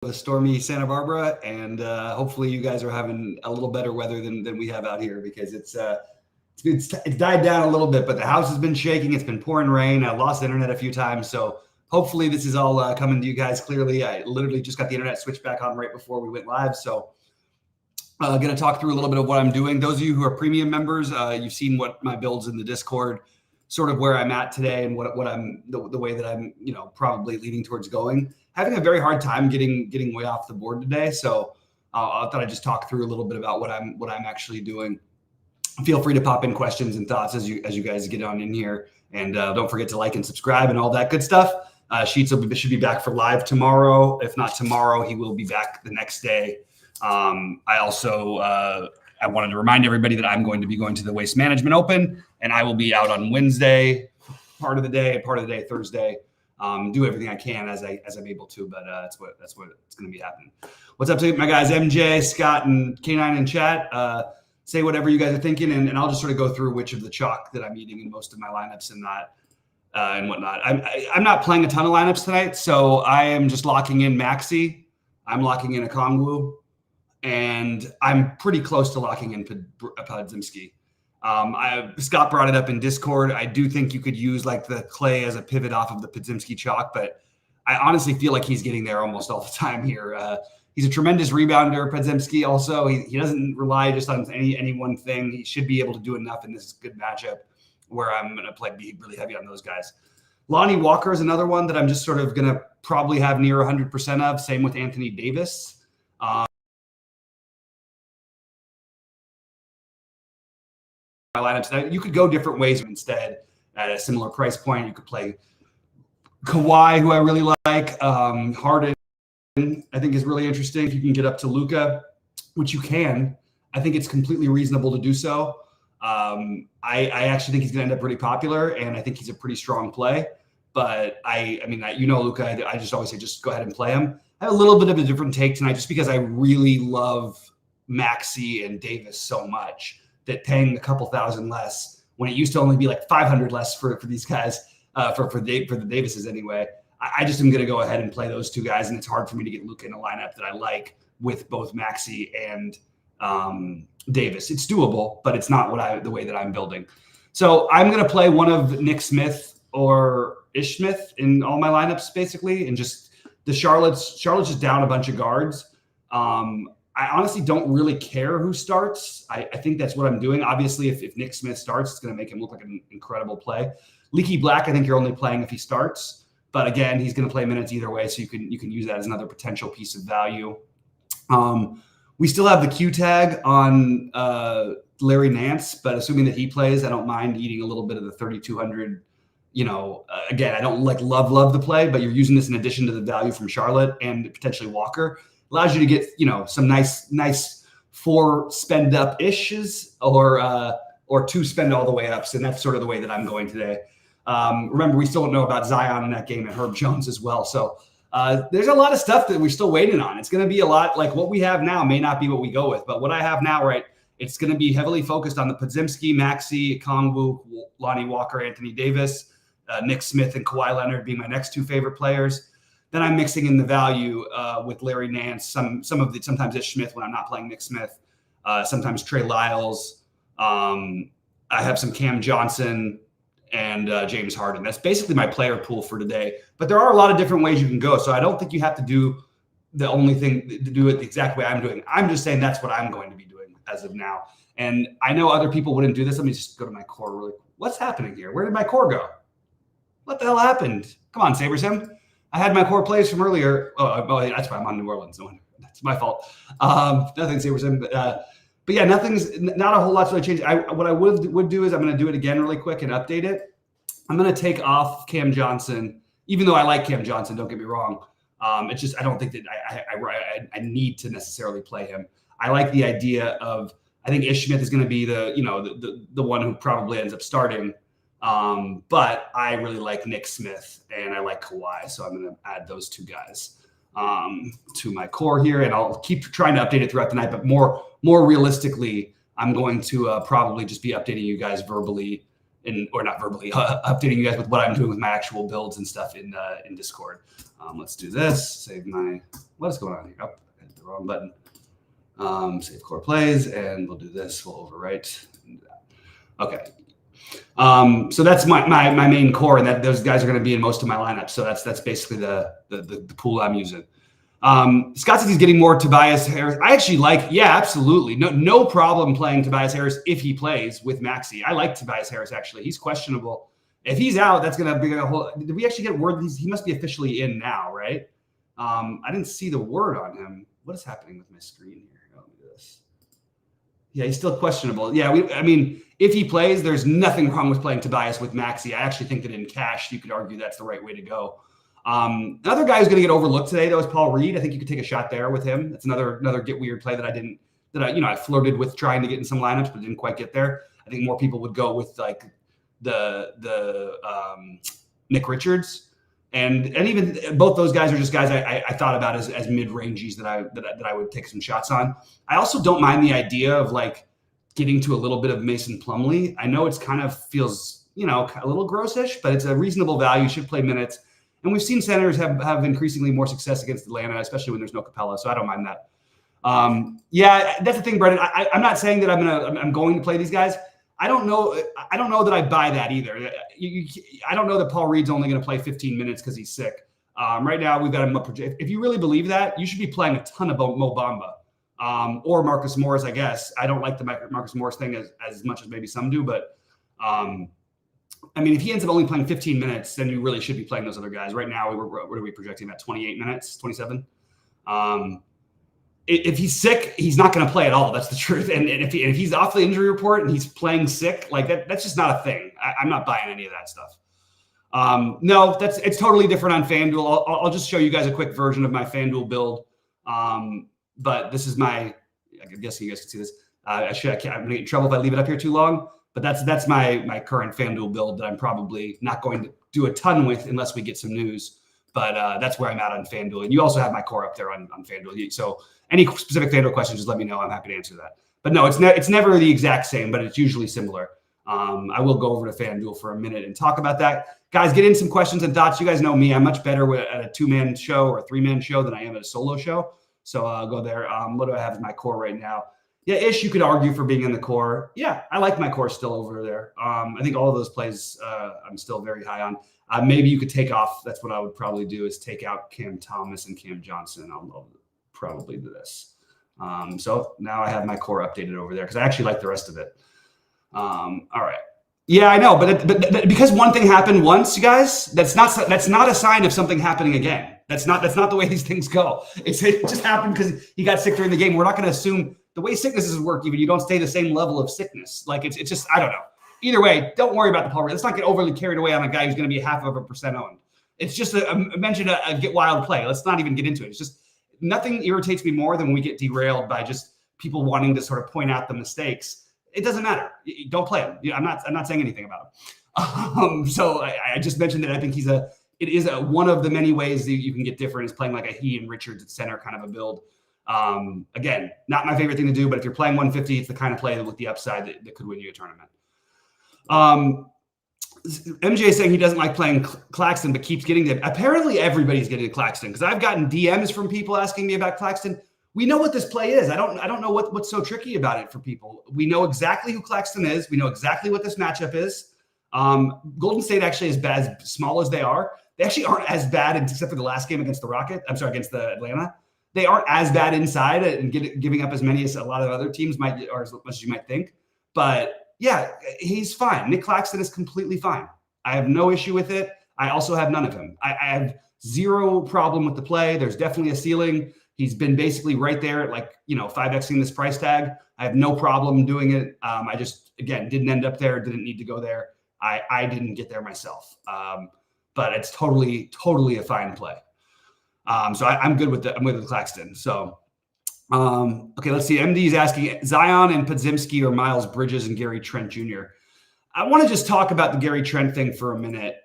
the stormy Santa Barbara, and hopefully you guys are having a little better weather than we have out here, because it's died down a little bit, but the house has been shaking. It's been pouring rain. I lost internet a few times, so hopefully this is all coming to you guys clearly. I literally just got the internet switched back on right before we went live, so going to talk through a little bit of what I'm doing. Those of you who are premium members, you've seen what my builds in the Discord, sort of where I'm at today, and what I'm the way that I'm probably leaning towards going. Having a very hard time getting way off the board today, so I thought I'd just talk through a little bit about what I'm actually doing. Feel free to pop in questions and thoughts as you guys get on in here, and don't forget to like and subscribe and all that good stuff. Sheets should be back for live tomorrow. If not tomorrow, he will be back the next day. I also I wanted to remind everybody that I'm going to be going to the Waste Management Open, and I will be out on Wednesday, part of the day Thursday. Do everything I can as I'm able to, but that's what it's going to be happening. What's up to my guys, MJ, Scott, and K9 in chat? Say whatever you guys are thinking, and I'll just sort of go through which of the chalk that I'm eating in most of my lineups and not and whatnot. I'm not playing a ton of lineups tonight, so I am just locking in Maxi. I'm locking in a Kongwu, and I'm pretty close to locking in Podziemski. Scott brought it up in Discord. I do think you could use like the Clay as a pivot off of the Podziemski chalk, but I honestly feel like he's getting there almost all the time here. He's a tremendous rebounder, Podziemski. Also, he doesn't rely just on any one thing. He should be able to do enough in this good matchup where I'm going to be really heavy on those guys. Lonnie Walker is another one that I'm just sort of going to probably have near 100% of. Same with Anthony Davis. My lineups. Now, you could go different ways instead at a similar price point. You could play Kawhi, who I really like. Harden, I think, is really interesting. If you can get up to Luka, which you can, I think it's completely reasonable to do so. I actually think he's going to end up pretty popular, and I think he's a pretty strong play. But I mean, Luka, I just always say just go ahead and play him. I have a little bit of a different take tonight, just because I really love Maxey and Davis so much that paying a couple thousand less when it used to only be like 500 less for these guys, for the Davises anyway. I just am going to go ahead and play those two guys, and it's hard for me to get Luka in a lineup that I like with both Maxey and Davis. It's doable, but it's not the way that I'm building. So I'm going to play one of Nick Smith or Ish Smith in all my lineups, basically, and just the Charlotte's just down a bunch of guards. I honestly don't really care who starts. I think that's what I'm doing. Obviously, if Nick Smith starts, it's going to make him look like an incredible play. Leaky Black, I think you're only playing if he starts. But again, he's going to play minutes either way, so you can use that as another potential piece of value. We still have the Q tag on Larry Nance, but assuming that he plays, I don't mind eating a little bit of the 3,200. Again, I don't love the play, but you're using this in addition to the value from Charlotte and potentially Walker. Allows you to get some nice 4 spend up ishes or 2 spend all the way ups, and that's sort of the way that I'm going today. Remember, we still don't know about Zion in that game and Herb Jones as well. So there's a lot of stuff that we're still waiting on. It's going to be a lot like what we have now may not be what we go with, but what I have now, right, it's going to be heavily focused on the Podziemski, Maxey, Kongwu, Lonnie Walker, Anthony Davis, Nick Smith, and Kawhi Leonard being my next 2 favorite players. Then I'm mixing in the value with Larry Nance, sometimes Ish Smith when I'm not playing Nick Smith, sometimes Trey Lyles. I have some Cam Johnson and James Harden. That's basically my player pool for today. But there are a lot of different ways you can go. So I don't think you have to do the only thing to do it the exact way I'm doing. I'm just saying that's what I'm going to be doing as of now. And I know other people wouldn't do this. Let me just go to my core really quick. What's happening here? Where did my core go? What the hell happened? Come on, SaberSim. I had my core plays from earlier. Oh, that's why I'm on New Orleans. That's my fault. Nothing, SaberSim. But yeah, not a whole lot's really changed. What I would do is I'm going to do it again really quick and update it. I'm going to take off Cam Johnson, even though I like Cam Johnson. Don't get me wrong. It's just I don't think that I need to necessarily play him. I like the idea of I think Ish Smith is going to be the one who probably ends up starting. But I really like Nick Smith and I like Kawhi, so I'm going to add those 2 guys to my core here, and I'll keep trying to update it throughout the night. But more realistically, I'm going to probably just be updating you guys verbally, or not verbally, updating you guys with what I'm doing with my actual builds and stuff in Discord. Let's do this. Save my, what is going on here? Oh, I hit the wrong button. Save core plays, and we'll do this. We'll overwrite. Okay. So that's my main core, and that those guys are going to be in most of my lineups. So that's basically the pool I'm using. Scott says he's getting more Tobias Harris. I actually like, yeah, absolutely. No problem playing Tobias Harris if he plays with Maxey. I like Tobias Harris, actually. He's questionable. If he's out, that's going to be a whole. Did we actually get word that he must be officially in now, right? I didn't see the word on him. What is happening with my screen here? Oh, look at this. Yeah, he's still questionable. Yeah, I mean, if he plays, there's nothing wrong with playing Tobias with Maxey. I actually think that in cash, you could argue that's the right way to go. Another guy who's going to get overlooked today, though, is Paul Reed. I think you could take a shot there with him. That's another get weird play that I flirted with trying to get in some lineups, but didn't quite get there. I think more people would go with like the Nick Richards, and even both those guys are just guys I thought about as mid-rangies that I would take some shots on. I also don't mind the idea of like getting to a little bit of Mason Plumlee. I know it's kind of feels a little grossish, but it's a reasonable value. Should play minutes. And we've seen centers have increasingly more success against Atlanta, especially when there's no Capella. So I don't mind that. Yeah, that's the thing, Brendan. I'm not saying that I'm going to play these guys. I don't know that I buy that either. I don't know that Paul Reed's only going to play 15 minutes because he's sick. Right now, we've got him up. If you really believe that, you should be playing a ton of Mo Bamba or Marcus Morris, I guess. I don't like the Marcus Morris thing as much as maybe some do, but I mean, if he ends up only playing 15 minutes, then you really should be playing those other guys. Right now, what are we projecting? About 28 minutes, 27? If he's sick, he's not going to play at all. That's the truth. And if he's off the injury report and he's playing sick, like that's just not a thing. I'm not buying any of that stuff. No, it's totally different on FanDuel. I'll just show you guys a quick version of my FanDuel build. But this is I guess you guys can see this. I'm going to get in trouble if I leave it up here too long. But that's my current FanDuel build that I'm probably not going to do a ton with unless we get some news. But that's where I'm at on FanDuel. And you also have my core up there on FanDuel. So any specific FanDuel questions, just let me know. I'm happy to answer that. But no, it's never the exact same, but it's usually similar. I will go over to FanDuel for a minute and talk about that. Guys, get in some questions and thoughts. You guys know me. I'm much better at a two-man show or a three-man show than I am at a solo show. So I'll go there. What do I have as my core right now? Yeah, Ish, you could argue for being in the core. Yeah, I like my core still over there. I think all of those plays I'm still very high on. Maybe you could take off. That's what I would probably do is take out Cam Thomas and Cam Johnson. I'll probably do this. So now I have my core updated over there because I actually like the rest of it. All right. Yeah, I know, but because one thing happened once, you guys, that's not a sign of something happening again. That's not the way these things go. It just happened because he got sick during the game. We're not going to assume the way sicknesses work. Even you don't stay the same level of sickness. Like it's just I don't know. Either way, don't worry about the Paul Reed. Let's not get overly carried away on a guy who's going to be 0.5% owned. It's just mention a get wild play. Let's not even get into it. It's just nothing irritates me more than when we get derailed by just people wanting to sort of point out the mistakes. It doesn't matter. Don't play him. I'm not saying anything about him. So I just mentioned that I think it is one of the many ways that you can get different is playing like a he and Richards at center kind of a build. Again, not my favorite thing to do, but if you're playing 150, it's the kind of play with the upside that could win you a tournament. MJ is saying he doesn't like playing Claxton, but keeps getting them. Apparently everybody's getting to Claxton because I've gotten DMs from people asking me about Claxton. We know what this play is. I don't know what's so tricky about it for people. We know exactly who Claxton is. We know exactly what this matchup is. Golden State actually is as small as they are. They actually aren't as bad except for the last game against against the Atlanta. They aren't as bad inside and giving up as many as a lot of other teams might, or as much as you might think. But yeah, he's fine. Nick Claxton is completely fine. I have no issue with it. I also have none of him. I have zero problem with the play. There's definitely a ceiling. He's been basically right there at 5xing this price tag. I have no problem doing it. I just, again, didn't end up there, didn't need to go there. I didn't get there myself. But it's totally a fine play. So I'm good with I'm with the Claxton. So, okay, let's see. MD is asking Zion and Podziemski or Miles Bridges and Gary Trent Jr. I want to just talk about the Gary Trent thing for a minute.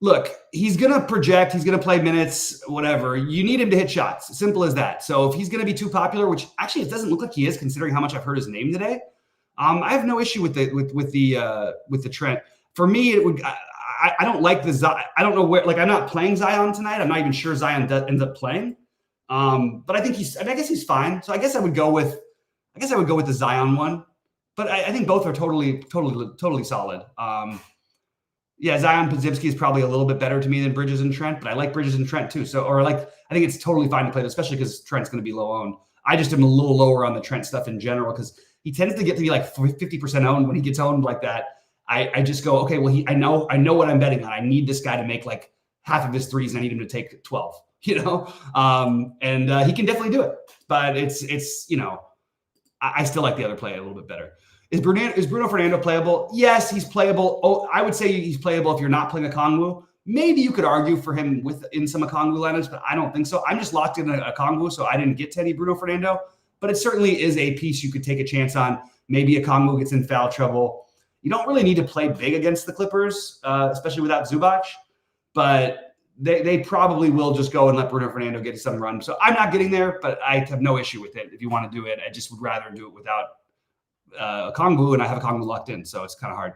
Look, he's going to project. He's going to play minutes, whatever. You need him to hit shots. Simple as that. So if he's going to be too popular, which actually it doesn't look like he is, considering how much I've heard his name today, I have no issue with the Trent. For me, it would. I don't like I don't know where, like, I'm not playing Zion tonight. I'm not even sure Zion ends up playing. But I think I guess he's fine. So I guess I would go with the Zion one. But I think both are totally solid. Yeah, Zion Podziemski is probably a little bit better to me than Bridges and Trent, but I like Bridges and Trent too. So, I think it's totally fine to play, especially because Trent's going to be low owned. I just am a little lower on the Trent stuff in general because he tends to get to be like 50% owned. When he gets owned like that, I just go, okay, well, I know what I'm betting on. I need this guy to make like half of his threes, and I need him to take 12. And he can definitely do it. But it's I still like the other play a little bit better. Is Bruno Fernando playable? Yes, he's playable. Oh, I would say he's playable if you're not playing Okongwu. Maybe you could argue for him in some Okongwu lineups, but I don't think so. I'm just locked in Okongwu, so I didn't get to any Bruno Fernando. But it certainly is a piece you could take a chance on. Maybe Okongwu gets in foul trouble. You don't really need to play big against the Clippers, especially without Zubac. But they probably will just go and let Bruno Fernando get some run. So I'm not getting there, but I have no issue with it. If you want to do it, I just would rather do it without Okongwu, and I have Okongwu locked in, so it's kind of hard.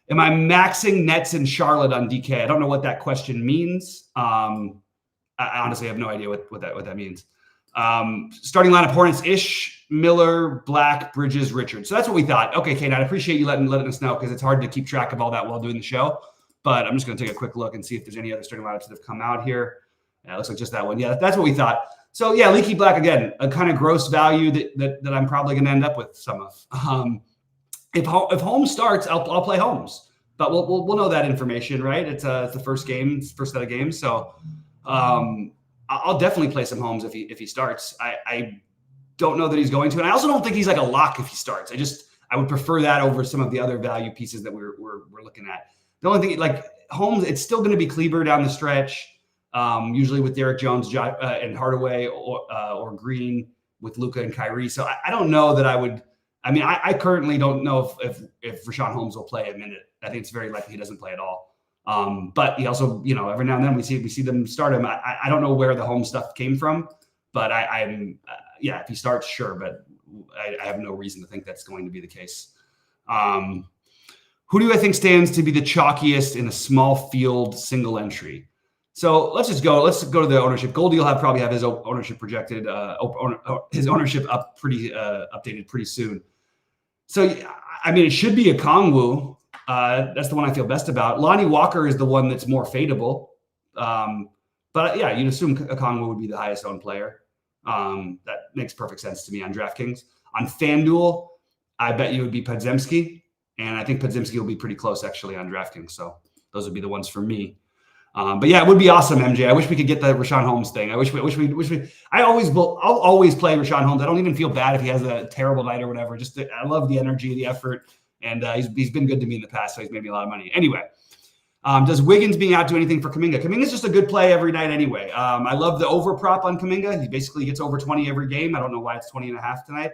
Am I maxing Nets in Charlotte on DK? I don't know what that question means. I honestly have no idea what that means. Starting lineup: Hornets, Ish, Miller, Black, Bridges, Richard. So that's what we thought. Okay, Kate, I appreciate you letting us know because it's hard to keep track of all that while doing the show. But I'm just going to take a quick look and see if there's any other starting lineups that have come out here. Yeah, it looks like just that one. Yeah, that's what we thought. So yeah, Leaky Black again, a kind of gross value that I'm probably going to end up with some of. If Holmes starts, I'll play Holmes, but we'll know that information, right? It's the first set of games, so I'll definitely play some Holmes if he starts. I don't know that he's going to, and I also don't think he's like a lock if he starts. I would prefer that over some of the other value pieces that we're looking at. The only thing, like Holmes, it's still going to be Kleber down the stretch. Usually with Derek Jones and Hardaway or Green with Luka and Kyrie. So I don't know that I would. I mean, I currently don't know if Richaun Holmes will play a minute. I think it's very likely he doesn't play at all. But he also, every now and then we see them start him. I don't know where the Holmes stuff came from, but if he starts, sure. But I have no reason to think that's going to be the case. Who do I think stands to be the chalkiest in a small field single entry? So let's go to the ownership. Goldie will probably have his ownership projected, his ownership updated pretty soon. So, I mean, it should be Okongwu. That's the one I feel best about. Lonnie Walker is the one that's more fadeable. But yeah, you'd assume Okongwu would be the highest owned player. That makes perfect sense to me on DraftKings. On FanDuel, I bet you would be Podziemski. And I think Podziemski will be pretty close actually on DraftKings. So those would be the ones for me. But yeah, it would be awesome, MJ. I wish we could get the Richaun Holmes thing. I'll always play Richaun Holmes. I don't even feel bad if he has a terrible night or whatever. I love the energy, the effort, and he's been good to me in the past, so he's made me a lot of money. Anyway, does Wiggins being out do anything for Kuminga? Kuminga's just a good play every night anyway. I love the over prop on Kuminga. He basically gets over 20 every game. I don't know why it's 20.5 tonight.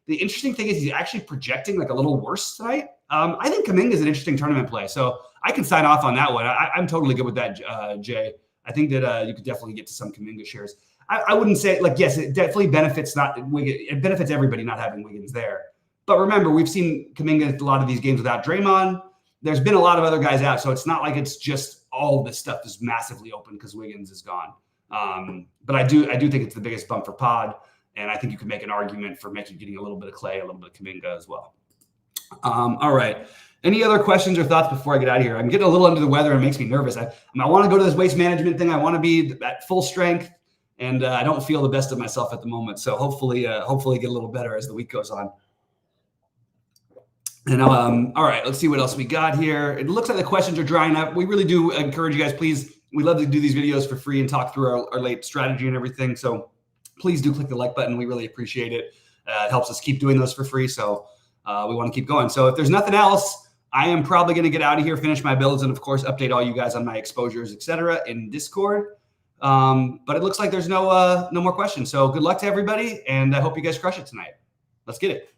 The interesting thing is he's actually projecting like a little worse tonight. I think Kuminga is an interesting tournament play, so I can sign off on that one. I'm totally good with that, Jay. I think that you could definitely get to some Kuminga shares. I wouldn't say yes, it definitely benefits it benefits everybody not having Wiggins there. But remember, we've seen Kuminga a lot of these games without Draymond. There's been a lot of other guys out, so it's not like it's just all this stuff is massively open because Wiggins is gone. But I do think it's the biggest bump for Pod, and I think you can make an argument for getting a little bit of Clay, a little bit of Kuminga as well. All right. Any other questions or thoughts before I get out of here? I'm getting a little under the weather and it makes me nervous. I want to go to this waste management thing. I want to be at full strength, and I don't feel the best of myself at the moment. So hopefully get a little better as the week goes on. And all right, let's see what else we got here. It looks like the questions are drying up. We really do encourage you guys, please. We love to do these videos for free and talk through our late strategy and everything. So please do click the like button. We really appreciate it. It helps us keep doing those for free. So we want to keep going. So if there's nothing else, I am probably going to get out of here, finish my builds, and of course, update all you guys on my exposures, etc. in Discord. But it looks like there's no more questions. So good luck to everybody, and I hope you guys crush it tonight. Let's get it.